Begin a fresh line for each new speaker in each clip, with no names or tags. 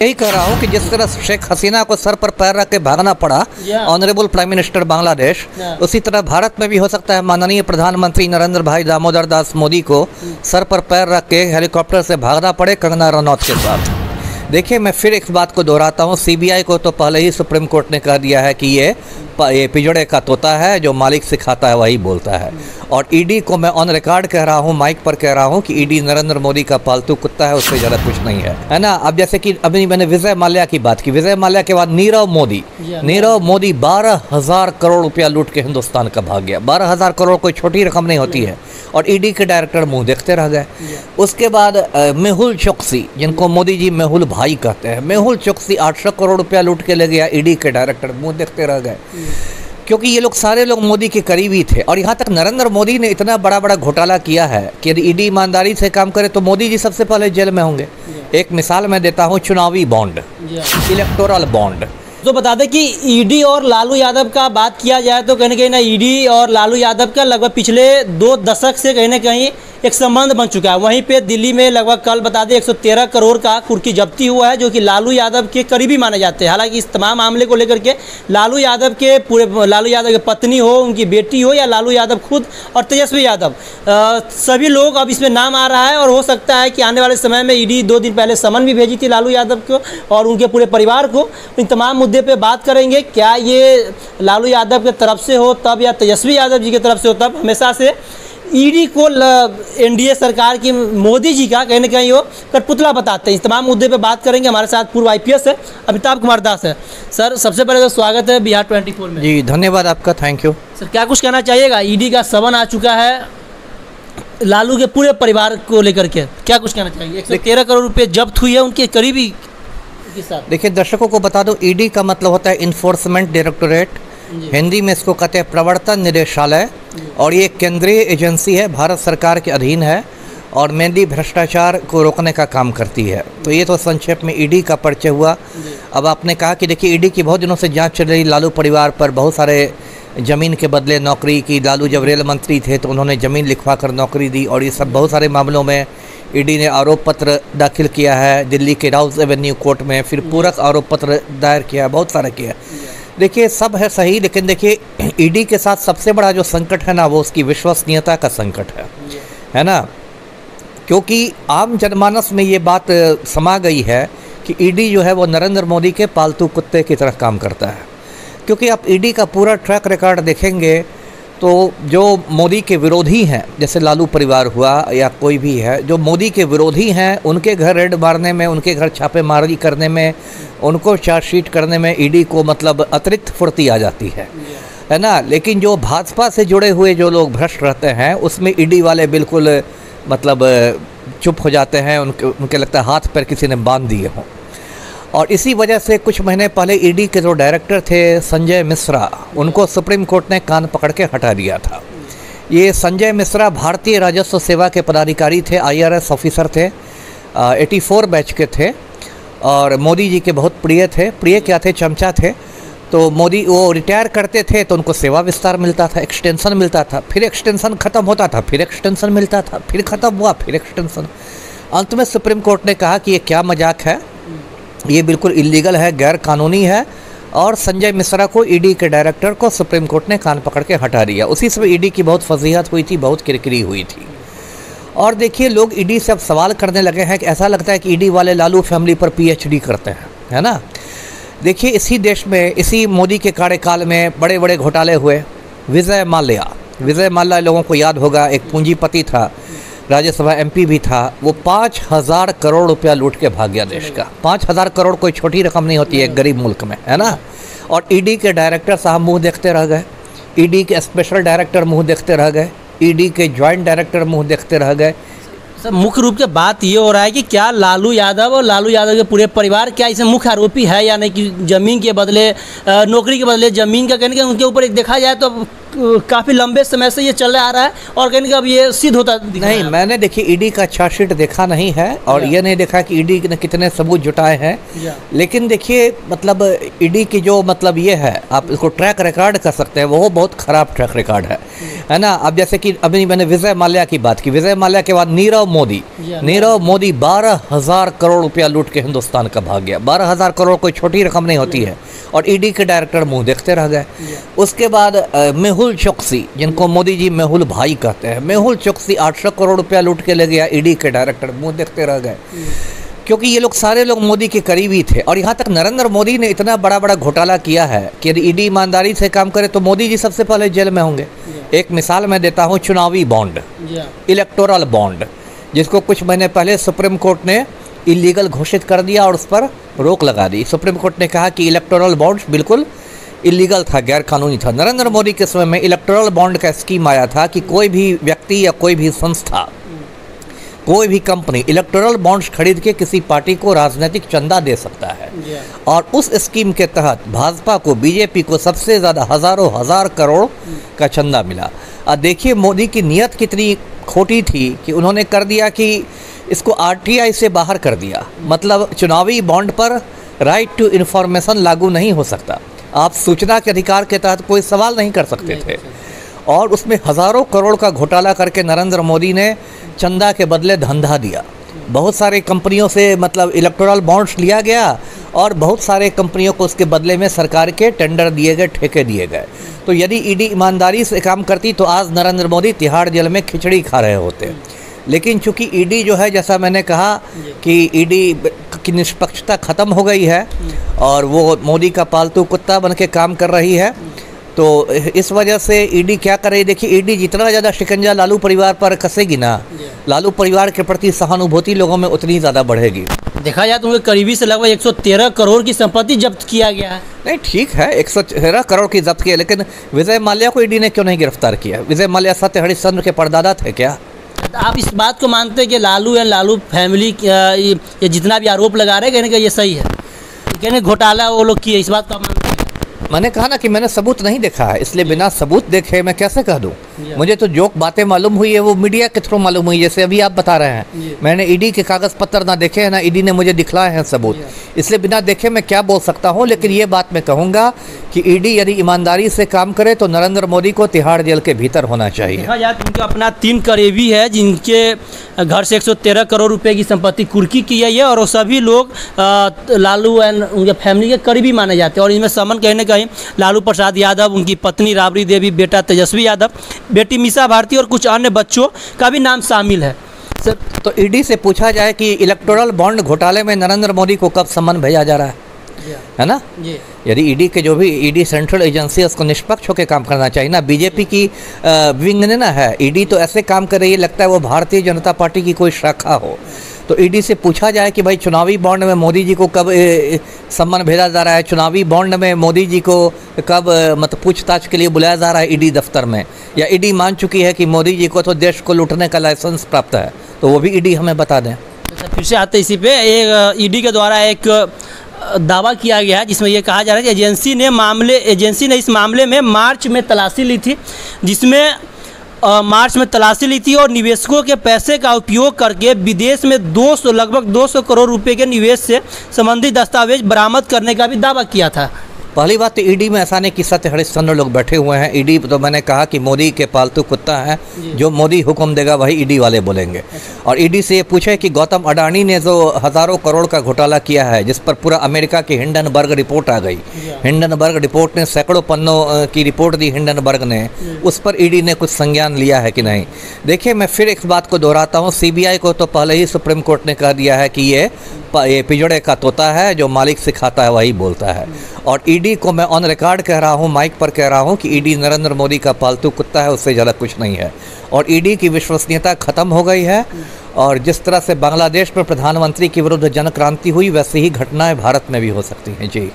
यही कह रहा हूँ कि जिस तरह शेख हसीना को सर पर पैर रख के भागना पड़ा ऑनरेबल प्राइम मिनिस्टर बांग्लादेश, उसी तरह भारत में भी हो सकता है माननीय प्रधानमंत्री नरेंद्र भाई दामोदर दास मोदी को सर पर पैर रख के हेलीकॉप्टर से भागना पड़े कंगना रनौत के साथ। देखिए, मैं फिर एक बात को दोहराता हूँ, सीबीआई को तो पहले ही सुप्रीम कोर्ट ने कह दिया है कि ये पिजड़े का तोता है, जो मालिक सिखाता है वही बोलता है। और ईडी को मैं ऑन रिकॉर्ड कह रहा हूँ, माइक पर कह रहा हूँ कि ईडी नरेंद्र मोदी का पालतू कुत्ता है, उससे ज़्यादा कुछ नहीं है ना। अब जैसे कि अभी मैंने विजय माल्या की बात की, विजय माल्या के बाद नीरव मोदी 12,000 करोड़ रुपया लूट के हिंदुस्तान का भाग गया। 12,000 करोड़ कोई छोटी रकम नहीं होती है, और ईडी के डायरेक्टर मुंह देखते रह गए। उसके बाद मेहुल चोकसी, जिनको मोदी जी मेहुल भाई कहते हैं, मेहुल चोकसी 800 करोड़ रुपया लूट के ले गया, ईडी के डायरेक्टर मुंह देखते रह गए, क्योंकि ये लोग सारे लोग मोदी के करीबी थे। और यहाँ तक नरेंद्र मोदी ने इतना बड़ा बड़ा घोटाला किया है कि यदि ईडी ईमानदारी से काम करे तो मोदी जी सबसे पहले जेल में होंगे। एक मिसाल मैं देता हूँ, चुनावी बॉन्ड, इलेक्टोरल बॉन्ड।
तो बता दें कि ईडी और लालू यादव का बात किया जाए तो कहीं ना कहीं ईडी और लालू यादव का लगभग पिछले 2 दशक से कहीं ना कहीं एक संबंध बन चुका है। वहीं पे दिल्ली में लगभग कल बता दें 113 करोड़ का कुर्की जब्ती हुआ है, जो कि लालू यादव के करीबी माने जाते हैं। हालांकि इस तमाम मामले को लेकर के लालू यादव की पत्नी हो, उनकी बेटी हो, या लालू यादव खुद और तेजस्वी यादव, सभी लोग अब इसमें नाम आ रहा है। और हो सकता है कि आने वाले समय में ईडी 2 दिन पहले समन भी भेजी थी लालू यादव को और उनके पूरे परिवार को। इन तमाम मुद्दे पे बात करेंगे, क्या ये लालू यादव की तरफ से हो तब या तेजस्वी यादव जी की तरफ से हो तब। हमेशा से ईडी को एनडीए सरकार की, मोदी जी का कहीं ना कहीं वो कठपुतला बताते हैं। इस तमाम मुद्दे पे बात करेंगे। हमारे साथ पूर्व आईपीएस है अमिताभ कुमार दास है। सर, सबसे पहले तो स्वागत है बिहार 24 में।
जी धन्यवाद आपका, थैंक यू।
सर, क्या कुछ कहना चाहिएगा? ईडी का समन आ चुका है लालू के पूरे परिवार को लेकर के, क्या कुछ कहना चाहिए? 113 करोड़ रुपये जब्त हुई है उनके करीबी के साथ।
देखिए, दर्शकों को बता दो, ईडी का मतलब होता है इन्फोर्समेंट डायरेक्टोरेट, हिंदी में इसको कहते हैं प्रवर्तन निदेशालय, और ये केंद्रीय एजेंसी है, भारत सरकार के अधीन है और मेनली भ्रष्टाचार को रोकने का काम करती है। तो ये तो संक्षेप में ईडी का परिचय हुआ। अब आपने कहा कि देखिए, ईडी की बहुत दिनों से जांच चल रही लालू परिवार पर, बहुत सारे ज़मीन के बदले नौकरी की। लालू जब रेल मंत्री थे तो उन्होंने ज़मीन लिखवा कर नौकरी दी, और ये सब बहुत सारे मामलों में ईडी ने आरोप पत्र दाखिल किया है दिल्ली के राउज एवेन्यू कोर्ट में, फिर पूरक आरोप पत्र दायर किया, बहुत सारा किया। देखिए, सब है सही, लेकिन देखिए ईडी के साथ सबसे बड़ा जो संकट है ना, वो उसकी विश्वसनीयता का संकट है ना। क्योंकि आम जनमानस में ये बात समा गई है कि ईडी जो है वो नरेंद्र मोदी के पालतू कुत्ते की तरह काम करता है। क्योंकि आप ईडी का पूरा ट्रैक रिकॉर्ड देखेंगे तो जो मोदी के विरोधी हैं, जैसे लालू परिवार हुआ या कोई भी है, जो मोदी के विरोधी हैं, उनके घर रेड मारने में, उनके घर छापेमारी करने में, उनको चार्जशीट करने में ईडी को मतलब अतिरिक्त फुर्ती आ जाती है ना। लेकिन जो भाजपा से जुड़े हुए जो लोग भ्रष्ट रहते हैं, उसमें ईडी वाले बिल्कुल मतलब चुप हो जाते हैं, उनके लगता है हाथ पैर किसी ने बांध दिए हों। और इसी वजह से कुछ महीने पहले ईडी के जो डायरेक्टर थे संजय मिश्रा, उनको सुप्रीम कोर्ट ने कान पकड़ के हटा दिया था। ये संजय मिश्रा भारतीय राजस्व सेवा के पदाधिकारी थे, IRS ऑफिसर थे, 84 बैच के थे, और मोदी जी के बहुत प्रिय थे। प्रिय क्या थे? चमचा थे। तो मोदी वो रिटायर करते थे तो उनको सेवा विस्तार मिलता था, एक्सटेंशन मिलता था, फिर एक्सटेंशन ख़त्म होता था, फिर एक्सटेंशन मिलता था, फिर ख़त्म हुआ, फिर एक्सटेंशन। अंत में सुप्रीम कोर्ट ने कहा कि ये क्या मजाक है, ये बिल्कुल इलीगल है, गैर कानूनी है, और संजय मिश्रा को, ईडी के डायरेक्टर को, सुप्रीम कोर्ट ने कान पकड़ के हटा दिया। उसी समय ईडी की बहुत फजीहत हुई थी, बहुत किरकिरी हुई थी। और देखिए, लोग ईडी से अब सवाल करने लगे हैं कि ऐसा लगता है कि ईडी वाले लालू फैमिली पर PhD करते हैं, है ना। देखिए, इसी देश में, इसी मोदी के कार्यकाल में बड़े बड़े घोटाले हुए। विजय माल्या लोगों को याद होगा, एक पूंजीपति था, राज्यसभा MP भी था। वो 5,000 करोड़ रुपया लूट के भाग गया देश का। 5,000 करोड़ कोई छोटी रकम नहीं होती है एक गरीब मुल्क में, है ना। और ईडी के डायरेक्टर साहब मुंह देखते रह गए, ईडी के स्पेशल डायरेक्टर मुंह देखते रह गए, ईडी के जॉइंट डायरेक्टर मुंह देखते रह गए।
सर, मुख्य रूप से बात ये हो रहा है कि क्या लालू यादव और लालू यादव के पूरे परिवार क्या इसमें मुख्य आरोपी है या नहीं, कि ज़मीन के बदले, नौकरी के बदले ज़मीन का कहने के उनके ऊपर एक देखा जाए तो काफ़ी लंबे समय से ये चल आ रहा है और कहीं अब ये सिद्ध होता दिख रहा है।
नहीं, मैंने देखिए ईडी का चार्जशीट देखा नहीं है और ये नहीं देखा कि ईडी ने कितने सबूत जुटाए हैं, लेकिन देखिए मतलब ईडी की जो मतलब ये है, आप इसको ट्रैक रिकॉर्ड कर सकते हैं, वो बहुत ख़राब ट्रैक रिकॉर्ड है ना। अब जैसे कि अभी मैंने विजय माल्या की बात की, विजय माल्या के बाद नीरव मोदी 12,000 करोड़ रुपया लूट के हिंदुस्तान का भाग गया। 12,000 करोड़ कोई छोटी रकम नहीं होती है और ईडी के डायरेक्टर मुंह देखते रह गए। उसके बाद मेहुल चोकसी, जिनको मोदी जी मेहुल भाई कहते हैं, मेहुल चोकसी 800 करोड़ रुपया लूट के ले गया, ईडी के डायरेक्टर मुंह देखते रह गए, क्योंकि ये लोग सारे लोग मोदी के करीबी थे। और यहाँ तक नरेंद्र मोदी ने इतना बड़ा बड़ा घोटाला किया है कि यदि ईडी ईमानदारी से काम करे तो मोदी जी सबसे पहले जेल में होंगे। एक मिसाल मैं देता हूँ, चुनावी बॉन्ड, इलेक्टोरल बॉन्ड, जिसको कुछ महीने पहले सुप्रीम कोर्ट ने इलीगल घोषित कर दिया और उस पर रोक लगा दी। सुप्रीम कोर्ट ने कहा कि इलेक्टोरल बॉन्ड बिल्कुल इलीगल था, गैर कानूनी था। नरेंद्र मोदी के समय में इलेक्टोरल बॉन्ड का स्कीम आया था कि कोई भी व्यक्ति या कोई भी संस्था, कोई भी कंपनी इलेक्टोरल बॉन्ड्स खरीद के किसी पार्टी को राजनीतिक चंदा दे सकता है। और उस स्कीम के तहत भाजपा को, बीजेपी को सबसे ज़्यादा हज़ारों हज़ार करोड़ का चंदा मिला। और देखिए मोदी की नीयत कितनी खोटी थी कि उन्होंने कर दिया कि इसको आरटीआई से बाहर कर दिया। मतलब चुनावी बॉन्ड पर राइट टू इन्फॉर्मेशन लागू नहीं हो सकता, आप सूचना के अधिकार के तहत कोई सवाल नहीं कर सकते थे। और उसमें हज़ारों करोड़ का घोटाला करके नरेंद्र मोदी ने चंदा के बदले धंधा दिया। बहुत सारे कंपनियों से मतलब इलेक्टोरल बॉन्ड्स लिया गया और बहुत सारे कंपनियों को उसके बदले में सरकार के टेंडर दिए गए, ठेके दिए गए। तो यदि ईडी ईमानदारी से काम करती तो आज नरेंद्र मोदी तिहाड़ जेल में खिचड़ी खा रहे होते। लेकिन चूंकि ईडी जो है, जैसा मैंने कहा कि ईडी की निष्पक्षता ख़त्म हो गई है और वो मोदी का पालतू कुत्ता बन के काम कर रही है, तो इस वजह से ईडी क्या कर रही है। देखिए ईडी जितना ज़्यादा शिकंजा लालू परिवार पर कसेगी ना, लालू परिवार के प्रति सहानुभूति लोगों में उतनी ज़्यादा बढ़ेगी।
देखा जाए तो उनके करीबी से लगभग 113 करोड़ की संपत्ति जब्त किया गया है।
नहीं ठीक है, 113 करोड़ की जब्त किया, लेकिन विजय माल्या को ईडी ने क्यों नहीं गिरफ्तार किया? विजय माल्या सत्य हरिश्चंद्र के परदादा थे क्या?
आप इस बात को मानते हैं कि लालू या लालू फैमिली ये जितना भी आरोप लगा रहे हैं कहने का ये सही है, कहने घोटाला वो लोग किए, इस बात को आप मानते हैं?
मैंने कहा ना कि मैंने सबूत नहीं देखा है, इसलिए बिना सबूत देखे मैं कैसे कह दूं। मुझे तो जो बातें मालूम हुई है वो मीडिया के थ्रू मालूम हुई, जैसे अभी आप बता रहे हैं। मैंने ईडी के कागज़ पत्र ना देखे हैं, ना ईडी ने मुझे दिखलाए हैं सबूत, इसलिए बिना देखे मैं क्या बोल सकता हूं। लेकिन ये बात मैं कहूँगा कि ईडी यदि ईमानदारी से काम करे तो नरेंद्र मोदी को तिहाड़ जेल के भीतर होना चाहिए।
देखा जाए तो उनका अपना 3 करीबी है जिनके घर से 113 करोड़ रुपए की संपत्ति कुर्की की है और वो सभी लोग लालू एंड उनके फैमिली के करीबी माने जाते हैं। और इनमें समन कहीं ना कहीं लालू प्रसाद यादव, उनकी पत्नी राबड़ी देवी, बेटा तेजस्वी यादव, बेटी मीसा भारती और कुछ अन्य बच्चों का भी नाम शामिल है।
सर तो ईडी से पूछा जाए कि इलेक्टोरल बॉन्ड घोटाले में नरेंद्र मोदी को कब सम्मन भेजा जा रहा है ना? यदि ईडी के जो भी ईडी सेंट्रल एजेंसी है उसको निष्पक्ष होकर काम करना चाहिए ना। बीजेपी की विंग ने ना है, ईडी तो ऐसे काम कर रही है लगता है वो भारतीय जनता पार्टी की कोई शाखा हो। तो ईडी से पूछा जाए कि भाई चुनावी बॉन्ड में मोदी जी को कब सम्मन भेजा जा रहा है, चुनावी बॉन्ड में मोदी जी को कब मतलब पूछताछ के लिए बुलाया जा रहा है ईडी दफ्तर में, या ईडी मान चुकी है कि मोदी जी को तो देश को लूटने का लाइसेंस प्राप्त है, तो वो भी ईडी हमें बता दें।
अच्छा, फिर से आते इसी पे, एक ईडी के द्वारा एक दावा किया गया है जिसमें यह कहा जा रहा है कि एजेंसी ने इस मामले में मार्च में तलाशी ली थी, जिसमें मार्च में तलाशी ली थी और निवेशकों के पैसे का उपयोग करके विदेश में लगभग 200 करोड़ रुपए के निवेश से संबंधित दस्तावेज बरामद करने का भी दावा किया था।
पहली बात तो ईडी में ऐसा नहीं कि सत्य हरिश्चंद्र लोग बैठे हुए हैं। ईडी तो मैंने कहा कि मोदी के पालतू कुत्ता है, जो मोदी हुक्म देगा वही ईडी वाले बोलेंगे। और ईडी से ये पूछे कि गौतम अडानी ने जो हज़ारों करोड़ का घोटाला किया है, जिस पर पूरा अमेरिका की हिंडनबर्ग रिपोर्ट आ गई, हिंडनबर्ग रिपोर्ट ने सैकड़ों पन्नों की रिपोर्ट दी हिंडनबर्ग ने, उस पर ईडी ने कुछ संज्ञान लिया है कि नहीं। देखिए मैं फिर एक बात को दोहराता हूँ, सीबीआई को तो पहले ही सुप्रीम कोर्ट ने कह दिया है कि ये पिजड़े का तोता है, जो मालिक सिखाता है वही बोलता है। और ईडी को मैं ऑन रिकॉर्ड कह रहा हूँ, माइक पर कह रहा हूँ कि ईडी नरेंद्र मोदी का पालतू कुत्ता है, उससे ज़्यादा कुछ नहीं है। और ईडी की विश्वसनीयता खत्म हो गई है। और जिस तरह से बांग्लादेश में प्रधानमंत्री के विरुद्ध जन क्रांति हुई, वैसी ही घटनाएं भारत में भी हो सकती हैं। जी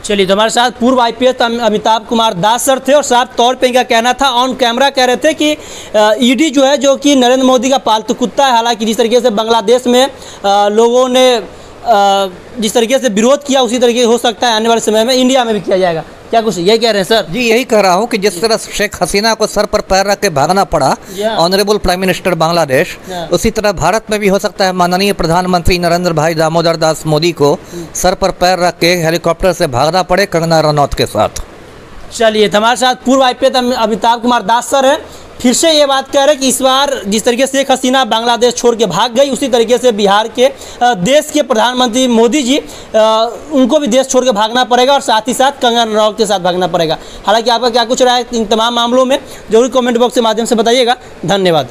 चलिए, तो हमारे साथ पूर्व आईपीएस अमिताभ कुमार दास सर थे और साफ तौर पे इनका कहना था, ऑन कैमरा कह रहे थे कि ईडी जो है, जो कि नरेंद्र मोदी का पालतू कुत्ता है। हालांकि जिस तरीके से बांग्लादेश में लोगों ने जिस तरीके से विरोध किया, उसी तरीके हो सकता है आने वाले समय में इंडिया में भी किया जाएगा। क्या कुछ ये कह रहे हैं सर?
जी यही कह रहा हूँ कि जिस तरह शेख हसीना को सर पर पैर रख के भागना पड़ा ऑनरेबल प्राइम मिनिस्टर बांग्लादेश, उसी तरह भारत में भी हो सकता है माननीय प्रधानमंत्री नरेंद्र भाई दामोदर दास मोदी को सर पर पैर रख के हेलीकॉप्टर से भागना पड़े कंगना रनौत के साथ।
चलिए, हमारे साथ पूर्व आईपीएस अमिताभ कुमार दास सर हैं। फिर से ये बात कह रहे हैं कि इस बार जिस तरीके से शेख हसीना बांग्लादेश छोड़ के भाग गई, उसी तरीके से बिहार के देश के प्रधानमंत्री मोदी जी उनको भी देश छोड़ के भागना पड़ेगा और साथ ही साथ कंगना रनौत के साथ भागना पड़ेगा। हालांकि आपका क्या कुछ राय इन तमाम मामलों में जरूर कमेंट बॉक्स के माध्यम से बताइएगा। धन्यवाद।